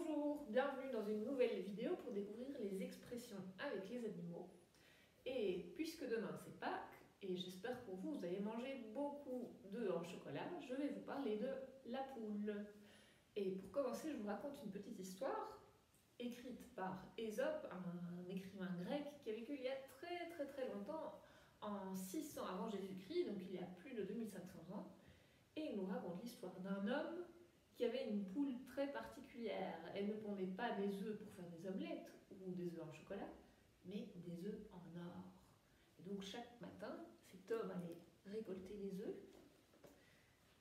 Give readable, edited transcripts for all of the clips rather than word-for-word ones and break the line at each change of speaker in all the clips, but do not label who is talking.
Bonjour, bienvenue dans une nouvelle vidéo pour découvrir les expressions avec les animaux. Et puisque demain c'est Pâques, et j'espère pour vous, vous avez mangé beaucoup d'œufs en chocolat, je vais vous parler de la poule. Et pour commencer, je vous raconte une petite histoire écrite par Ésope, un écrivain grec qui a vécu il y a très longtemps, en 600 avant Jésus-Christ, donc il y a plus de 2500 ans. Et il nous raconte l'histoire d'un homme qui avait une poule très particulière. Elle ne pondait pas des œufs pour faire des omelettes ou des œufs en chocolat, mais des œufs en or. Et donc chaque matin, cet homme allait récolter les œufs.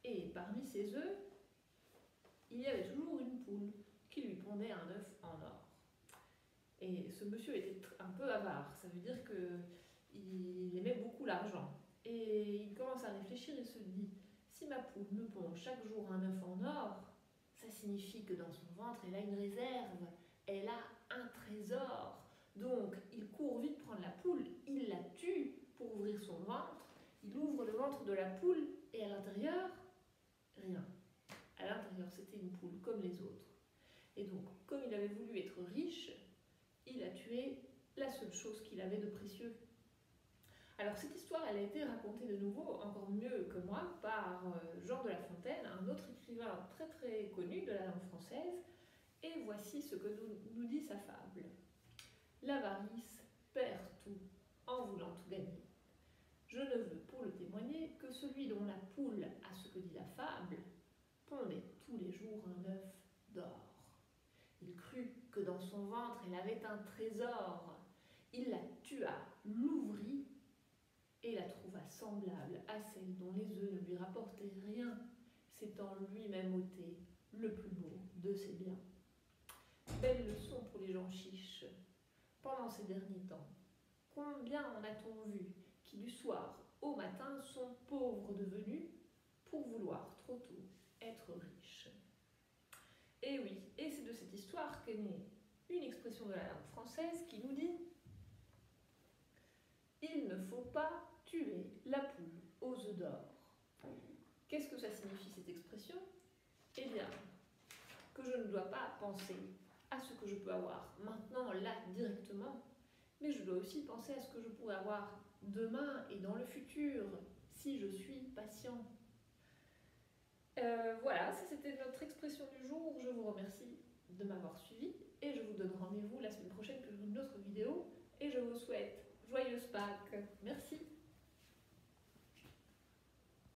Et parmi ces œufs, il y avait toujours une poule qui lui pondait un œuf en or. Et ce monsieur était un peu avare, ça veut dire qu'il aimait beaucoup l'argent. Et il commence à réfléchir et se dit, si ma poule me pond chaque jour un œuf en or, ça signifie que dans son ventre, elle a une réserve, elle a un trésor. Donc, il court vite prendre la poule, il la tue pour ouvrir son ventre, il ouvre le ventre de la poule et à l'intérieur, rien. À l'intérieur, c'était une poule comme les autres. Et donc, comme il avait voulu être riche, il a tué la seule chose qu'il avait de précieux. Alors cette histoire, elle a été racontée de nouveau, encore mieux que moi, par Jean de La Fontaine, un autre écrivain très connu de la langue française, et voici ce que nous dit sa fable. L'avarice perd tout en voulant tout gagner. Je ne veux pour le témoigner que celui dont la poule, à ce que dit la fable, pondait tous les jours un œuf d'or. Il crut que dans son ventre elle avait un trésor. Il la tua, l'ouvrit, et la trouva semblable à celle dont les œufs ne lui rapportaient rien, s'étant lui-même ôté le plus beau de ses biens. Belle leçon pour les gens chiches. Pendant ces derniers temps, combien en a-t-on vu qui du soir au matin sont pauvres devenus pour vouloir trop tôt être riches. Et oui, et c'est de cette histoire qu'est née une expression de la langue française qui nous dit « Il ne faut pas tuer la poule aux œufs d'or ». Qu'est-ce que ça signifie cette expression? Eh bien, que je ne dois pas penser à ce que je peux avoir maintenant, là, directement, mais je dois aussi penser à ce que je pourrais avoir demain et dans le futur, si je suis patient. Voilà, ça c'était notre expression du jour. Je vous remercie de m'avoir suivi et je vous donne rendez-vous la semaine prochaine pour une autre vidéo et je vous souhaite joyeuse Pâques. Merci.